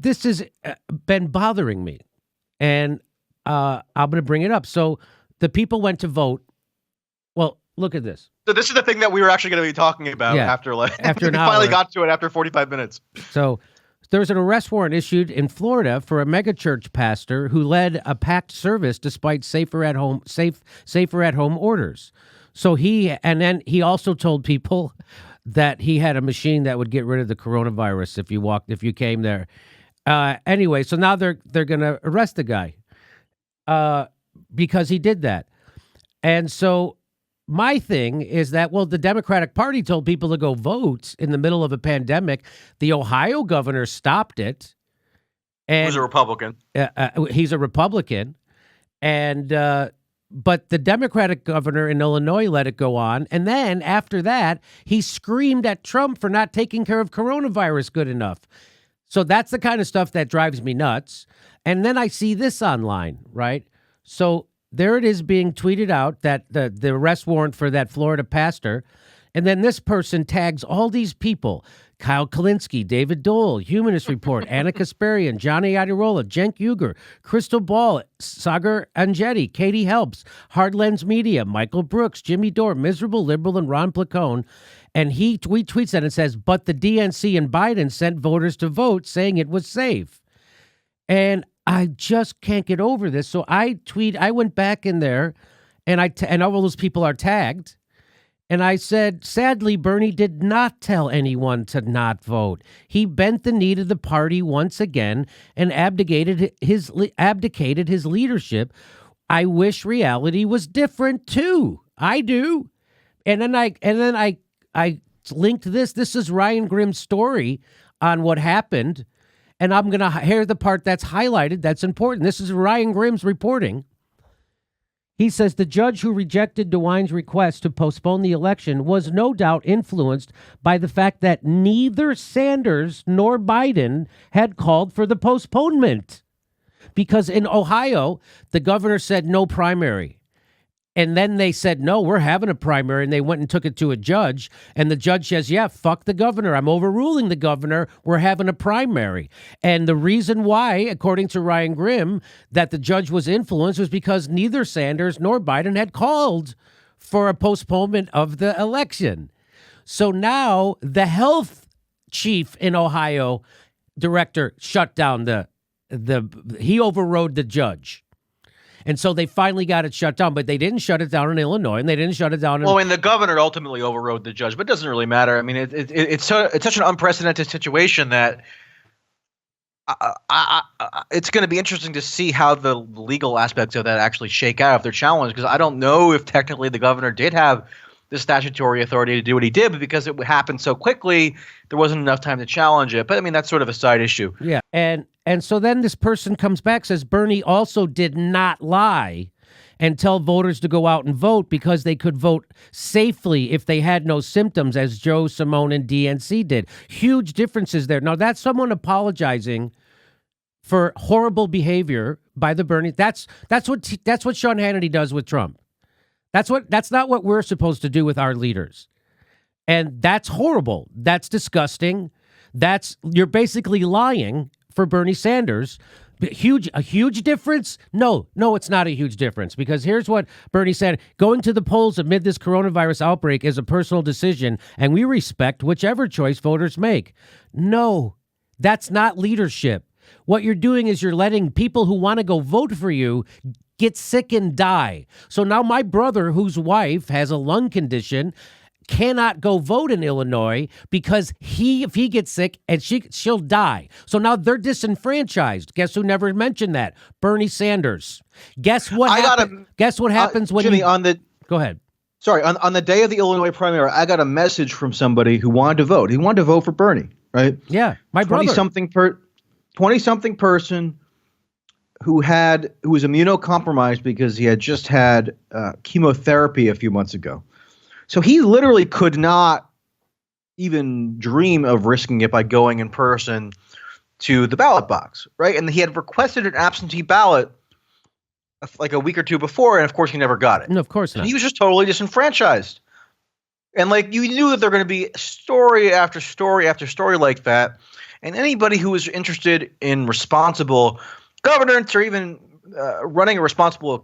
this has been bothering me, and I'm going to bring it up. So the people went to vote. Well, look at this. So this is the thing that we were actually going to be talking about after an we hour. Finally got to it after 45 minutes. So there's an arrest warrant issued in Florida for a megachurch pastor who led a packed service despite safer at home orders. So he also told people that he had a machine that would get rid of the coronavirus if you came there. Anyway, so now they're going to arrest the guy because he did that. And so my thing is that, well, the Democratic Party told people to go vote in the middle of a pandemic. The Ohio governor stopped it. And who's a Republican. He's a Republican. And but the Democratic governor in Illinois let it go on. And then after that, he screamed at Trump for not taking care of coronavirus good enough. So that's the kind of stuff that drives me nuts. And then I see this online, right? So there it is being tweeted out that the arrest warrant for that Florida pastor. And then this person tags all these people: Kyle Kalinske, David Dole, Humanist Report, Anna Kasparian, Johnny Adirola, Cenk Uygur, Crystal Ball, Sagar Angetti, Katie Helps, Hard Lens Media, Michael Brooks, Jimmy Dore, Miserable Liberal, and Ron Placone. And he tweets that and says, but the DNC and Biden sent voters to vote saying it was safe. And I just can't get over this. So I went back in there and and all those people are tagged. And I said, sadly, Bernie did not tell anyone to not vote. He bent the knee to the party once again and abdicated his leadership. I wish reality was different too. I do. And then I linked this. This is Ryan Grimm's story on what happened. And I'm going to hear the part that's highlighted. That's important. This is Ryan Grimm's reporting. He says the judge who rejected DeWine's request to postpone the election was no doubt influenced by the fact that neither Sanders nor Biden had called for the postponement. Because in Ohio, the governor said no primary. And then they said, no, we're having a primary. And they went and took it to a judge. And the judge says, yeah, fuck the governor. I'm overruling the governor. We're having a primary. And the reason why, according to Ryan Grimm, that the judge was influenced was because neither Sanders nor Biden had called for a postponement of the election. So now the health chief in Ohio, director, shut down he overrode the judge. And so they finally got it shut down, but they didn't shut it down in Illinois, and they didn't shut it down in... Well, and the governor ultimately overrode the judge, but it doesn't really matter. I mean, it's such an unprecedented situation that it's going to be interesting to see how the legal aspects of that actually shake out if they're challenged, because I don't know if technically the governor did have the statutory authority to do what he did, but because it happened so quickly, there wasn't enough time to challenge it. But I mean, that's sort of a side issue. Yeah, and so then this person comes back, says Bernie also did not lie and tell voters to go out and vote because they could vote safely if they had no symptoms, as Joe Simone and DNC did. Huge differences there. Now, that's someone apologizing for horrible behavior by the Bernie. That's what Sean Hannity does with Trump. That's not what we're supposed to do with our leaders. And that's horrible. That's disgusting. You're basically lying for Bernie Sanders. A huge difference? No, it's not a huge difference, because here's what Bernie said: going to the polls amid this coronavirus outbreak is a personal decision, and we respect whichever choice voters make. No, that's not leadership. What you're doing is you're letting people who want to go vote for you get sick and die. So now my brother, whose wife has a lung condition, cannot go vote in Illinois because if he gets sick and she'll die. So now they're disenfranchised. Guess who never mentioned that? Bernie Sanders. Guess what happens when Jimmy, go ahead. Sorry, on the day of the Illinois primary, I got a message from somebody who wanted to vote. He wanted to vote for Bernie, right? Yeah, my brother. 20-something person who was immunocompromised because he had just had chemotherapy a few months ago. So he literally could not even dream of risking it by going in person to the ballot box, right? And he had requested an absentee ballot like a week or two before, and of course he never got it. No, of course not. And he was just totally disenfranchised. And like you knew that there were going to be story after story after story like that. And anybody who was interested in responsible governance or even running a responsible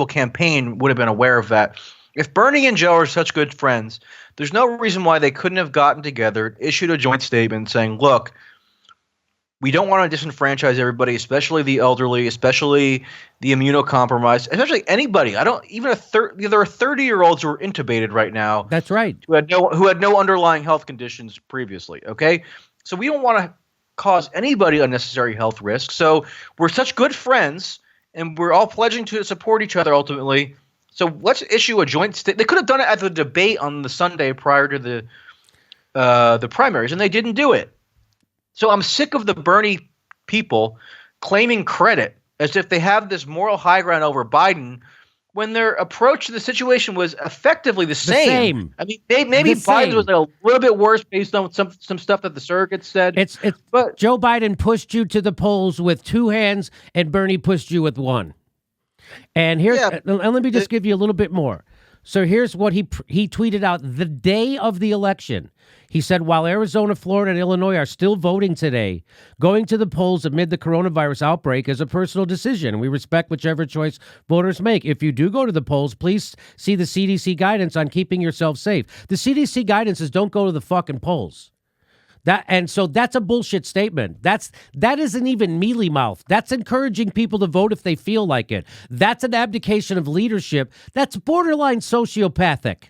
campaign would have been aware of that. If Bernie and Joe are such good friends, there's no reason why they couldn't have gotten together, issued a joint statement saying, look, we don't want to disenfranchise everybody, especially the elderly, especially the immunocompromised, especially anybody. There are 30-year-olds who are intubated right now. That's right. Who had no underlying health conditions previously. Okay, so we don't want to cause anybody unnecessary health risk. So we're such good friends, and we're all pledging to support each other ultimately. So let's issue a joint statement. They could have done it at the debate on the Sunday prior to the primaries, and they didn't do it. So I'm sick of the Bernie people claiming credit as if they have this moral high ground over Biden when their approach to the situation was effectively the same. I mean, maybe Biden's was a little bit worse based on some stuff that the surrogates said. But Joe Biden pushed you to the polls with 2 hands, and Bernie pushed you with 1. And here's and let me just give you a little bit more. So here's what he tweeted out the day of the election. He said, while Arizona, Florida, and Illinois are still voting today, going to the polls amid the coronavirus outbreak is a personal decision. We respect whichever choice voters make. If you do go to the polls, please see the CDC guidance on keeping yourself safe. The CDC guidance is don't go to the fucking polls. So that's a bullshit statement. That isn't even mealy mouth. That's encouraging people to vote if they feel like it. That's an abdication of leadership. That's borderline sociopathic.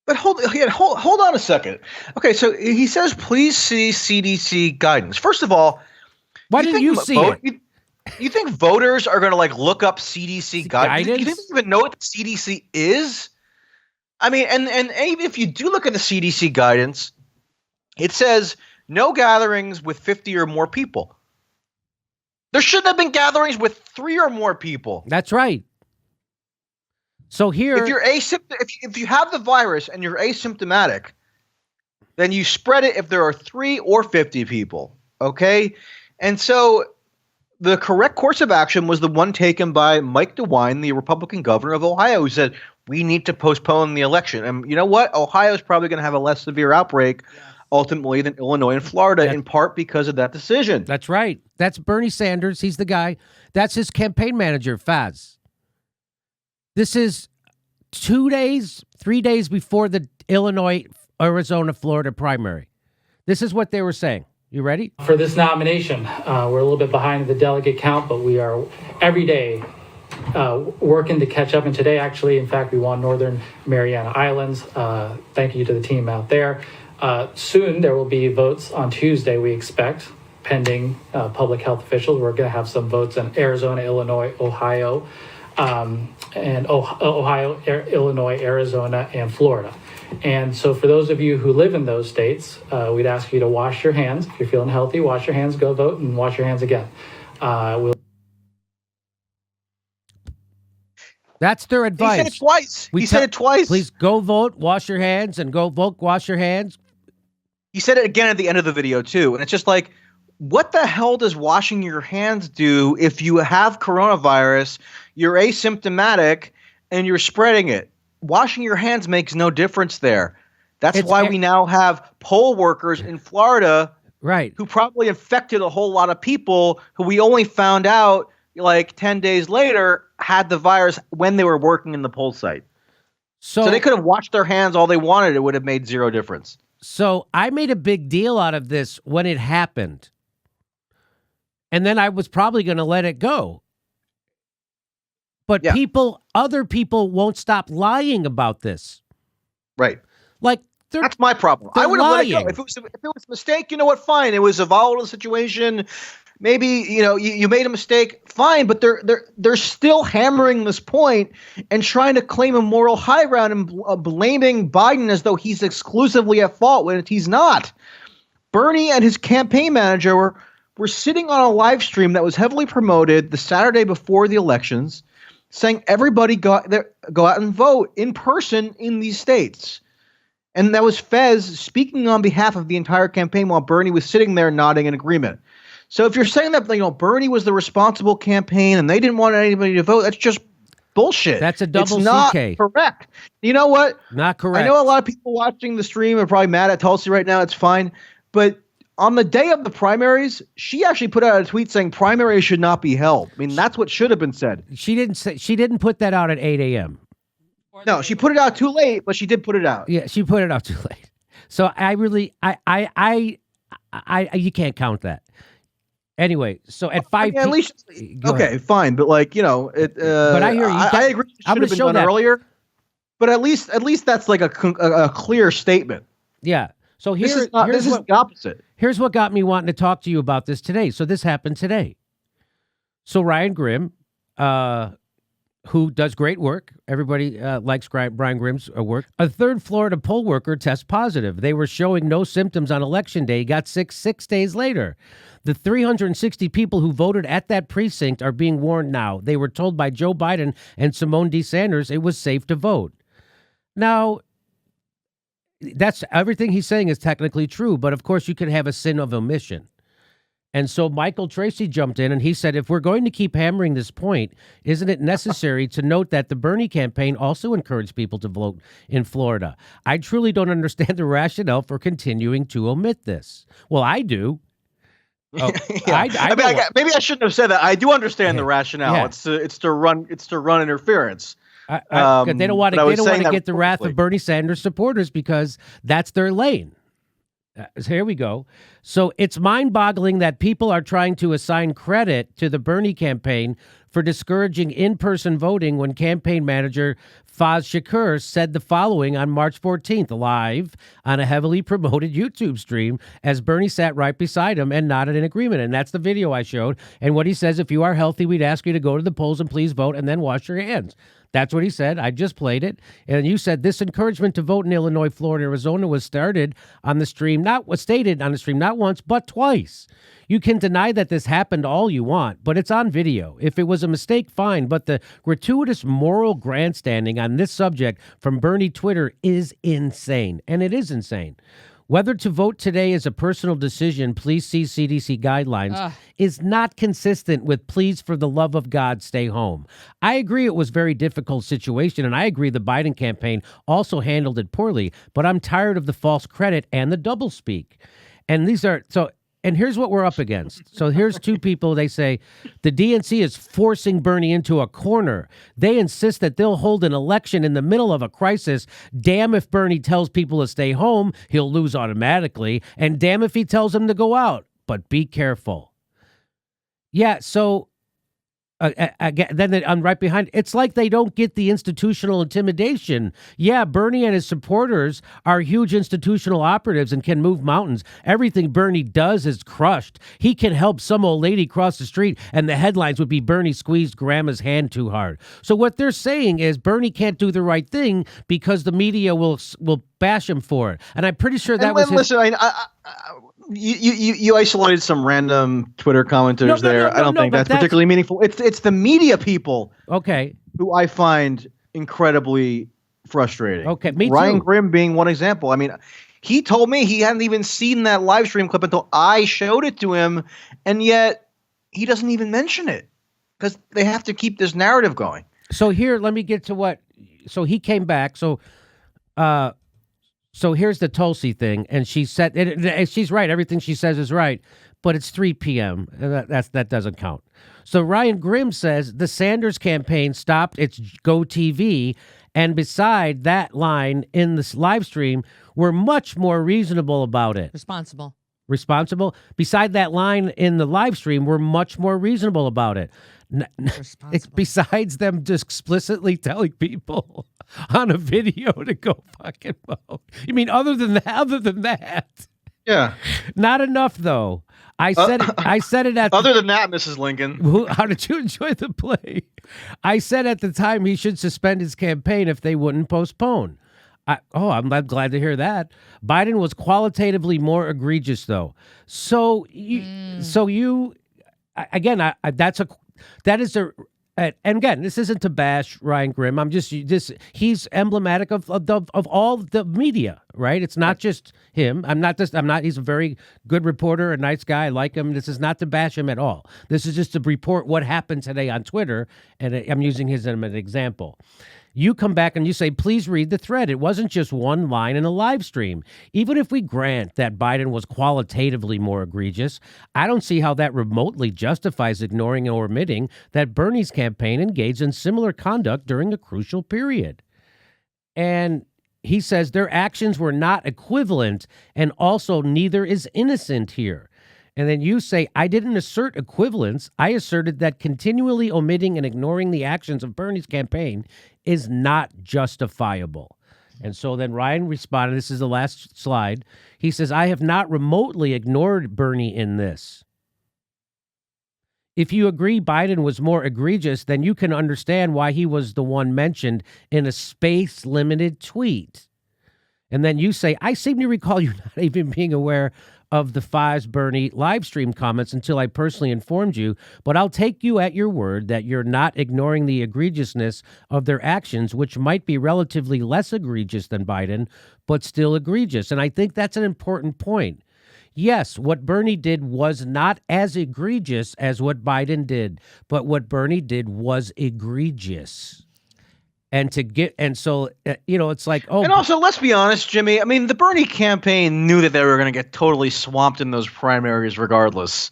But hold on a second. Okay, so he says, please see CDC guidance. First of all, why didn't you see it? You think voters are going to look up CDC guidance? You think they even know what the CDC is? I mean, and even if you do look at the CDC guidance, it says no gatherings with 50 or more people. There shouldn't have been gatherings with 3 or more people. That's right. So here, if you have the virus and you're asymptomatic, then you spread it if there are 3 or 50 people. Okay, and so the correct course of action was the one taken by Mike DeWine, the Republican governor of Ohio, who said we need to postpone the election. And you know what? Ohio is probably going to have a less severe outbreak ultimately than Illinois and Florida, in part because of that decision. That's right. That's Bernie Sanders. He's the guy. That's his campaign manager, Faz. This is 3 days before the Illinois, Arizona, Florida primary. This is what they were saying. You ready? For this nomination, we're a little bit behind the delegate count, but we are every day working to catch up. And today, actually, in fact, we won Northern Mariana Islands. Thank you to the team out there. Soon, there will be votes on Tuesday, we expect, pending public health officials. We're going to have some votes in Arizona, Illinois, Ohio, Ohio, Illinois, Arizona, and Florida. And so for those of you who live in those states, we'd ask you to wash your hands. If you're feeling healthy, wash your hands, go vote, and wash your hands again. That's their advice. He said it twice. He said it twice. Please go vote, wash your hands, and go vote, wash your hands. He said it again at the end of the video, too. And it's just like, what the hell does washing your hands do if you have coronavirus, you're asymptomatic, and you're spreading it? Washing your hands makes no difference there. That's why we now have poll workers in Florida who probably infected a whole lot of people who we only found out like 10 days later had the virus when they were working in the poll site. So they could have washed their hands all they wanted. It would have made zero difference. So I made a big deal out of this when it happened. And then I was probably going to let it go. But other people won't stop lying about this. Right. Like, that's my problem. I would have let it go. If it was a mistake, you know what? Fine. It was a volatile situation. Maybe, you made a mistake. Fine. But they're still hammering this point and trying to claim a moral high ground and blaming Biden as though he's exclusively at fault when he's not. Bernie and his campaign manager were sitting on a live stream that was heavily promoted the Saturday before the elections, saying everybody go out and vote in person in these states. And that was Fez speaking on behalf of the entire campaign while Bernie was sitting there nodding in agreement. So if you're saying that Bernie was the responsible campaign and they didn't want anybody to vote, bullshit. That's a double It's not CK. correct. You know what? Not correct. I know a lot of people watching the stream are probably mad at Tulsi right now. It's fine. But on the day of the primaries, she actually put out a tweet saying primaries should not be held. I mean, that's what should have been said. She didn't put that out at 8 a.m. No, she put it out too late, but she did put it out. Yeah, she put it out too late. So I really, you can't count that. Anyway, so at 5 at least, okay, fine, but like, you know, but I hear you. I agree. It should have been done earlier, but at least that's like a clear statement. Yeah. So this is the opposite. Here's what got me wanting to talk to you about this today. So this happened today. So Ryan Grimm, who does great work. Everybody likes Brian Grimm's work. A third Florida poll worker tests positive. They were showing no symptoms on election day. He got sick 6 days later. The 360 people who voted at that precinct are being warned now. They were told by Joe Biden and Simone D. Sanders it was safe to vote. Now, that's everything he's saying is technically true, but of course you can have a sin of omission. And so Michael Tracy jumped in and he said, if we're going to keep hammering this point, isn't it necessary to note that the Bernie campaign also encouraged people to vote in Florida? I truly don't understand the rationale for continuing to omit this. Well, I do. Oh, yeah. Maybe I shouldn't have said that. I do understand the rationale. Yeah. It's to run interference. They don't want to get the wrath of Bernie Sanders supporters because that's their lane. Here we go. So it's mind-boggling that people are trying to assign credit to the Bernie campaign for discouraging in-person voting when campaign manager Faz Shakur said the following on March 14th, live on a heavily promoted YouTube stream as Bernie sat right beside him and nodded in agreement. And that's the video I showed. And what he says, if you are healthy, we'd ask you to go to the polls and please vote and then wash your hands. That's what he said. I just played it. And you said this encouragement to vote in Illinois, Florida, Arizona was stated on the stream, not once, but twice. You can deny that this happened all you want, but it's on video. If it was a mistake, fine. But the gratuitous moral grandstanding on this subject from Bernie Twitter is insane. And it is insane. Whether to vote today is a personal decision, please see CDC guidelines, is not consistent with please, for the love of God, stay home. I agree it was a very difficult situation, and I agree the Biden campaign also handled it poorly, but I'm tired of the false credit and the doublespeak. And here's what we're up against. So here's two people. They say the DNC is forcing Bernie into a corner. They insist that they'll hold an election in the middle of a crisis. Damn if Bernie tells people to stay home, he'll lose automatically. And damn if he tells them to go out. But be careful. Yeah, so again, I'm right behind. It's like they don't get the institutional intimidation. Yeah, Bernie and his supporters are huge institutional operatives and can move mountains. Everything Bernie does is crushed. He can help some old lady cross the street, and the headlines would be Bernie squeezed grandma's hand too hard. So what they're saying is Bernie can't do the right thing because the media will bash him for it. And I'm pretty sure that was his... Listen, You isolated some random Twitter commenters there. I don't think that's particularly meaningful. It's the media people, who I find incredibly frustrating. Okay, me too. Ryan Grimm being one example. I mean, he told me he hadn't even seen that live stream clip until I showed it to him, and yet he doesn't even mention it because they have to keep this narrative going. So here, let me get to what. So he came back. So here's the Tulsi thing, and she said she's right. Everything she says is right, but it's 3 p.m. and that doesn't count. So Ryan Grimm says the Sanders campaign stopped its Go TV, and beside that line in this live stream, we're much more reasonable about it. Responsible. Beside that line in the live stream, we're much more reasonable about it. It's besides them just explicitly telling people on a video to go fucking vote. You mean other than that? Yeah. Not enough though. I said it at other than that, Mrs. Lincoln. How did you enjoy the play? I said at the time he should suspend his campaign if they wouldn't postpone. I'm glad to hear that. Biden was qualitatively more egregious though. And again, this isn't to bash Ryan Grimm. I'm just this. He's emblematic of all the media, right? It's not just him. I'm not. He's a very good reporter, a nice guy. I like him. This is not to bash him at all. This is just to report what happened today on Twitter, and I'm using his as an example. You come back and you say, please read the thread. It wasn't just one line in a live stream. Even if we grant that Biden was qualitatively more egregious, I don't see how that remotely justifies ignoring or omitting that Bernie's campaign engaged in similar conduct during a crucial period. And he says their actions were not equivalent, and also neither is innocent here. And then you say, I didn't assert equivalence. I asserted that continually omitting and ignoring the actions of Bernie's campaign is not justifiable. And so then Ryan responded, this is the last slide. He says, I have not remotely ignored Bernie in this. If you agree Biden was more egregious, then you can understand why he was the one mentioned in a space-limited tweet. And then you say, I seem to recall you not even being aware of the Fives Bernie live stream comments until I personally informed you, but I'll take you at your word that you're not ignoring the egregiousness of their actions, which might be relatively less egregious than Biden, but still egregious. And I think that's an important point. Yes, what Bernie did was not as egregious as what Biden did, but what Bernie did was egregious. And so it's like, oh. And also, let's be honest, Jimmy. I mean, the Bernie campaign knew that they were going to get totally swamped in those primaries regardless.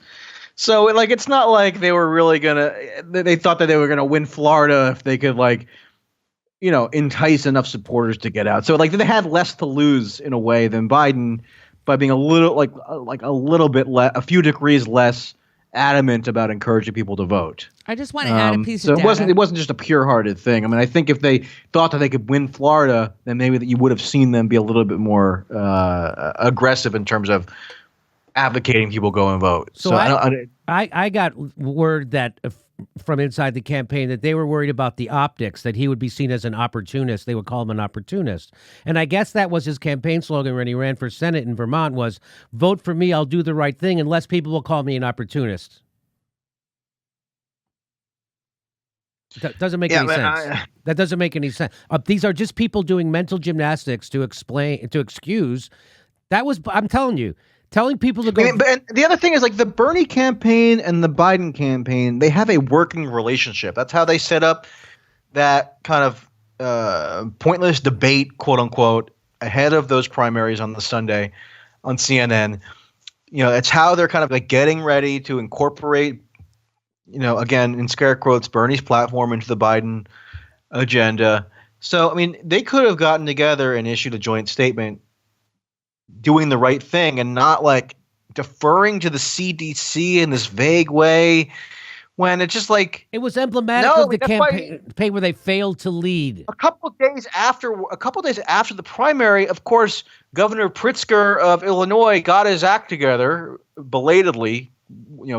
So, like, it's not like they were really they thought that they were going to win Florida if they could, like, entice enough supporters to get out. So, like, they had less to lose in a way than Biden by being a little, like a little bit a few degrees less adamant about encouraging people to vote. I just want to add a piece of so data. it wasn't just a pure-hearted thing. I mean, I think if they thought that they could win Florida, then maybe that you would have seen them be a little bit more aggressive in terms of advocating people go and vote. So I got word that from inside the campaign that they were worried about the optics, that he would be seen as an opportunist. They would call him an opportunist. And I guess that was his campaign slogan when he ran for Senate in Vermont was, vote for me, I'll do the right thing, and less people will call me an opportunist. That doesn't make any sense. That doesn't make any sense. These are just people doing mental gymnastics to excuse. That was, I'm telling you, telling people to go. And the other thing is, like, the Bernie campaign and the Biden campaign, they have a working relationship. That's how they set up that kind of pointless debate, quote unquote, ahead of those primaries on the Sunday on CNN. It's how they're kind of like getting ready to incorporate, again, in scare quotes, Bernie's platform into the Biden agenda. So, I mean, they could have gotten together and issued a joint statement doing the right thing and not like deferring to the CDC in this vague way when it's just like it was emblematic of the campaign where they failed to lead. A couple of days after the primary, of course, Governor Pritzker of Illinois got his act together belatedly,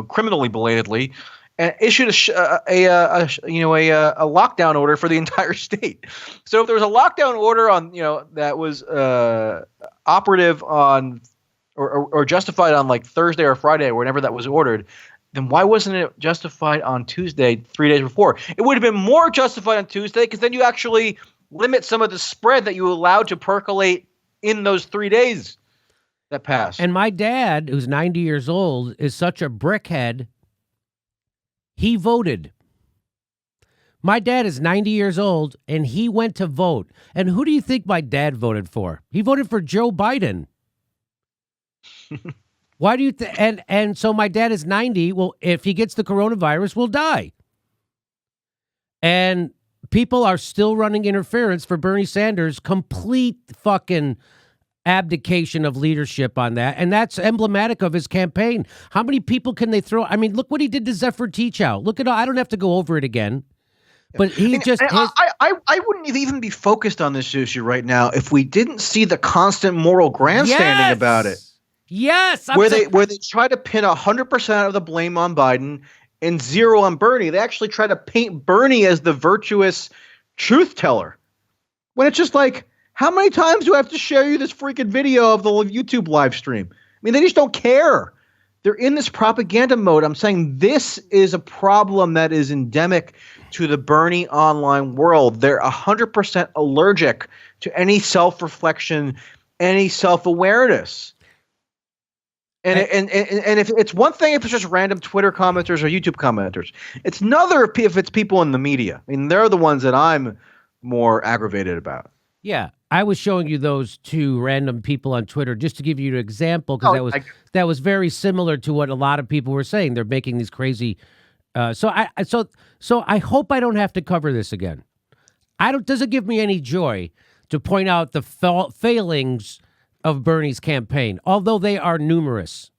criminally belatedly, and issued a lockdown order for the entire state. So if there was a lockdown order on that was operative on or justified on like Thursday or Friday or whenever that was ordered, then why wasn't it justified on Tuesday 3 days before? It would have been more justified on Tuesday because then you actually limit some of the spread that you allowed to percolate in those 3 days that passed. And my dad, who's 90 years old, is such a brickhead. He voted. My dad is 90 years old, and he went to vote. And who do you think my dad voted for? He voted for Joe Biden. Why do you and so my dad is 90. Well, if he gets the coronavirus, we'll die. And people are still running interference for Bernie Sanders. Complete fucking abdication of leadership on that. And that's emblematic of his campaign. How many people can they throw? I mean, look what he did to Zephyr Teachout. Look at I don't have to go over it again. But I wouldn't even be focused on this issue right now if we didn't see the constant moral grandstanding about it. Yes, where they try to pin 100% of the blame on Biden and zero on Bernie. They actually try to paint Bernie as the virtuous truth teller, when it's just like, how many times do I have to share you this freaking video of the YouTube live stream? I mean, they just don't care. They're in this propaganda mode. I'm saying this is a problem that is endemic to the Bernie online world. They're 100% allergic to any self-reflection, any self-awareness. And if it's one thing if it's just random Twitter commenters or YouTube commenters. It's another if it's people in the media. I mean, they're the ones that I'm more aggravated about. Yeah, I was showing you those two random people on Twitter just to give you an example, because that was very similar to what a lot of people were saying. They're making these crazy. So I hope I don't have to cover this again. Doesn't give me any joy to point out the failings of Bernie's campaign, although they are numerous.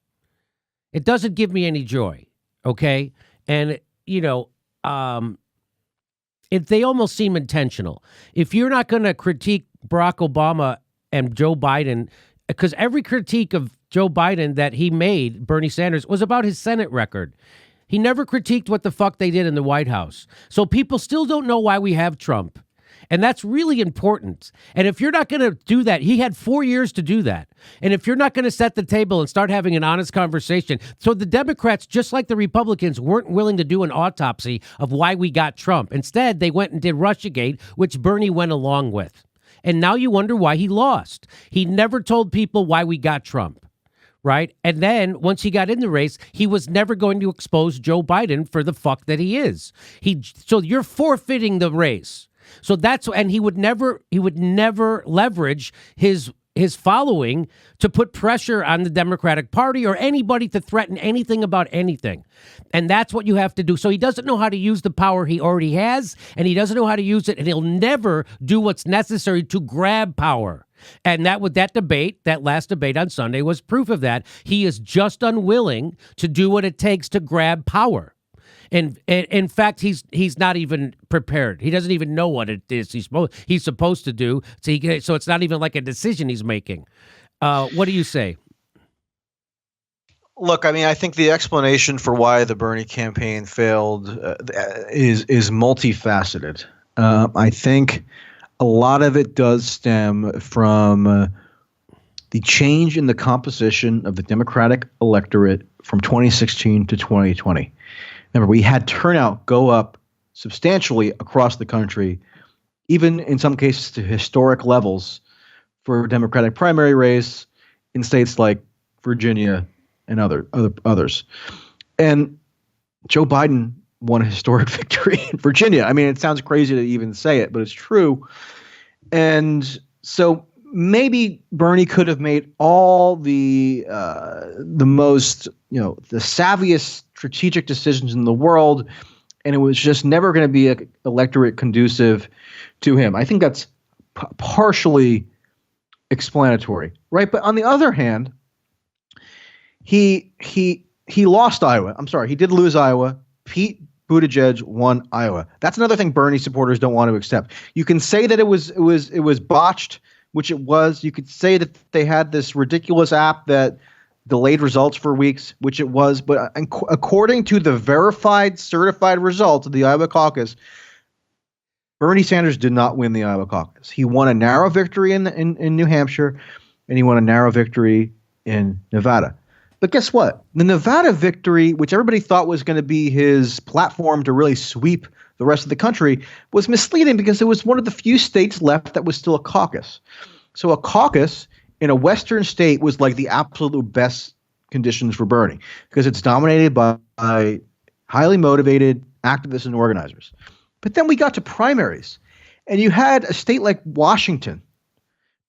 It doesn't give me any joy, okay? And, they almost seem intentional. If you're not going to critique Barack Obama and Joe Biden, because every critique of Joe Biden that he made, Bernie Sanders, was about his Senate record. He never critiqued what the fuck they did in the White House. So people still don't know why we have Trump. And that's really important. And if you're not going to do that, he had 4 years to do that. And if you're not going to set the table and start having an honest conversation, so the Democrats, just like the Republicans, weren't willing to do an autopsy of why we got Trump. Instead, they went and did Russiagate, which Bernie went along with. And now you wonder why he lost. He never told people why we got Trump. Right? And then once he got in the race, he was never going to expose Joe Biden for the fuck that he is. So you're forfeiting the race. So and he would never leverage his following to put pressure on the Democratic Party or anybody to threaten anything about anything. And that's what you have to do. So he doesn't know how to use the power he already has, and he doesn't know how to use it, and he'll never do what's necessary to grab power. And that last debate on Sunday was proof of that. He is just unwilling to do what it takes to grab power. And in fact, he's not even prepared. He doesn't even know what it is he's supposed to do. So it's not even like a decision he's making. What do you say? Look, I mean, I think the explanation for why the Bernie campaign failed is multifaceted. I think a lot of it does stem from the change in the composition of the Democratic electorate from 2016 to 2020. Remember, we had turnout go up substantially across the country, even in some cases to historic levels for a Democratic primary race in states like Virginia and others. And Joe Biden won a historic victory in Virginia. I mean, it sounds crazy to even say it, but it's true. And so maybe Bernie could have made all the most, the savviest strategic decisions in the world, and it was just never going to be an electorate conducive to him. I think that's partially explanatory, right? But on the other hand, he lost Iowa. I'm sorry, he did lose Iowa. Pete Buttigieg won Iowa. That's another thing Bernie supporters don't want to accept. You can say that it was botched, which it was. You could say that they had this ridiculous app that delayed results for weeks, which it was. But according to the verified, certified results of the Iowa caucus, Bernie Sanders did not win the Iowa caucus. He won a narrow victory in New Hampshire, and he won a narrow victory in Nevada. But guess what? The Nevada victory, which everybody thought was going to be his platform to really sweep the rest of the country, was misleading because it was one of the few states left that was still a caucus. So a caucus in a Western state was like the absolute best conditions for Bernie because it's dominated by highly motivated activists and organizers. But then we got to primaries, and you had a state like Washington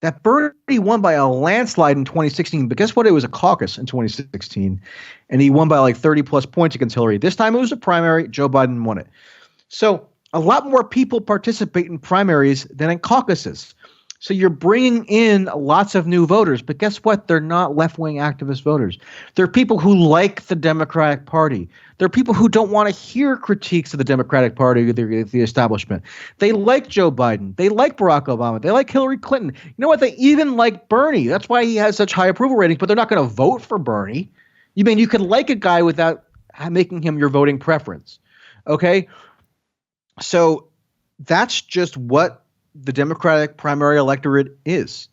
that Bernie won by a landslide in 2016. But guess what? It was a caucus in 2016, and he won by like 30 plus points against Hillary. This time it was a primary. Joe Biden won it. So a lot more people participate in primaries than in caucuses. So you're bringing in lots of new voters, but guess what? They're not left-wing activist voters. They're people who like the Democratic Party. They're people who don't want to hear critiques of the Democratic Party, the establishment. They like Joe Biden. They like Barack Obama. They like Hillary Clinton. You know what? They even like Bernie. That's why he has such high approval ratings, but they're not going to vote for Bernie. You can like a guy without making him your voting preference. Okay? So that's just what the Democratic primary electorate is.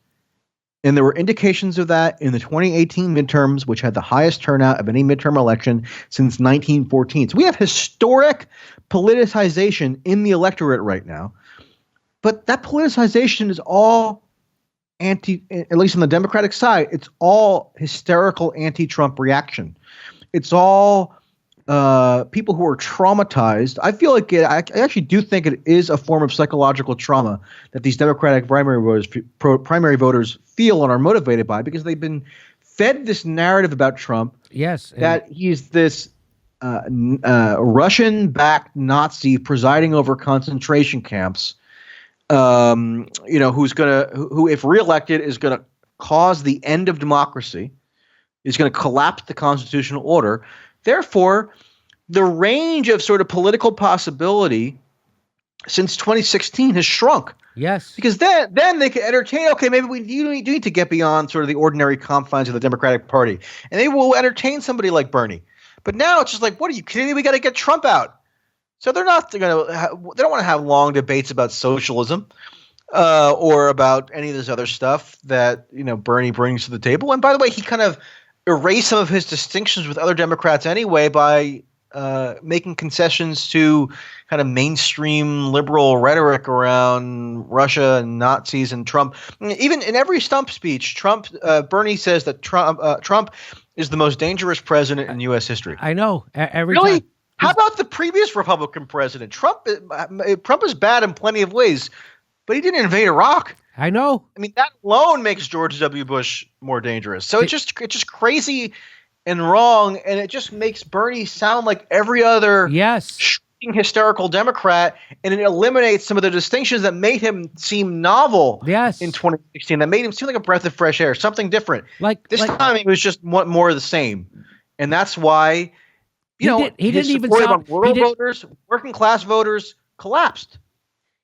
And there were indications of that in the 2018 midterms, which had the highest turnout of any midterm election since 1914. So we have historic politicization in the electorate right now. But that politicization is all at least on the Democratic side, it's all hysterical anti-Trump reaction. It's all people who are traumatized. I feel like I actually do think it is a form of psychological trauma that these Democratic primary voters feel and are motivated by, because they've been fed this narrative about Trump. Yes, that he's this Russian-backed Nazi presiding over concentration camps. Who, if reelected, is going to cause the end of democracy, is going to collapse the constitutional order. Therefore, the range of sort of political possibility since 2016 has shrunk. Yes. Because then they could entertain, okay, maybe we do need to get beyond sort of the ordinary confines of the Democratic Party. And they will entertain somebody like Bernie. But now it's just like, what are you kidding me? We got to get Trump out. So they don't want to have long debates about socialism or about any of this other stuff that, Bernie brings to the table. And by the way, he kind of erased some of his distinctions with other Democrats anyway by making concessions to kind of mainstream liberal rhetoric around Russia and Nazis and Trump. Even in every stump speech, Bernie says that Trump is the most dangerous president in U.S. history. I know. Every really? time. How about the previous Republican president? Trump is bad in plenty of ways, but he didn't invade Iraq. I know. I mean, that alone makes George W. Bush more dangerous. So it's just crazy and wrong, and it just makes Bernie sound like every other shrinking hysterical Democrat, and it eliminates some of the distinctions that made him seem novel in 2016, that made him seem like a breath of fresh air, something different. This time it was just more of the same, and that's why he didn't even sound voters, working class voters collapsed.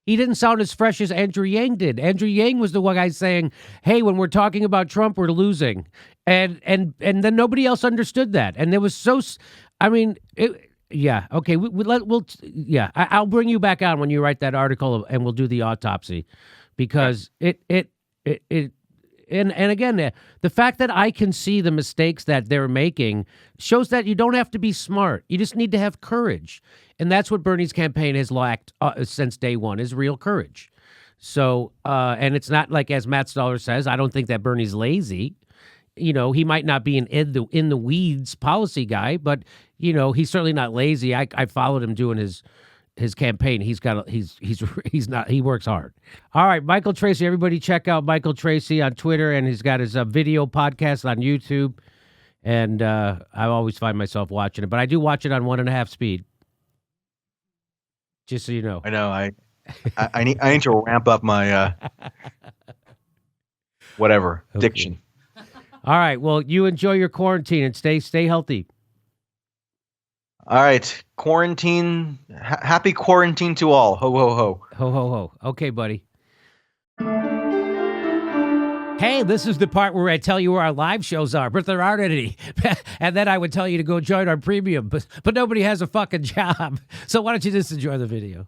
He didn't sound as fresh as Andrew Yang did. Andrew Yang was the one guy saying, "Hey, when we're talking about Trump, we're losing," and then nobody else understood that. And there was I'll bring you back on when you write that article, and we'll do the autopsy, because And again, the fact that I can see the mistakes that they're making shows that you don't have to be smart. You just need to have courage. And that's what Bernie's campaign has lacked since day one, is real courage. So, and it's not like, as Matt Stoller says, I don't think that Bernie's lazy. He might not be an in the weeds policy guy, but, he's certainly not lazy. I followed him doing his campaign. He works hard. All right, Michael Tracy, everybody check out Michael Tracy on Twitter, and he's got his video podcast on YouTube, and I always find myself watching it, but I do watch it on 1.5 speed, just so you know. I know. I need to ramp up my diction. All right, well, you enjoy your quarantine and stay healthy. All right, quarantine. Happy quarantine to all. Ho, ho, ho. Ho, ho, ho. Okay, buddy. Hey, this is the part where I tell you where our live shows are, but there aren't any. And then I would tell you to go join our premium, but nobody has a fucking job. So why don't you just enjoy the video?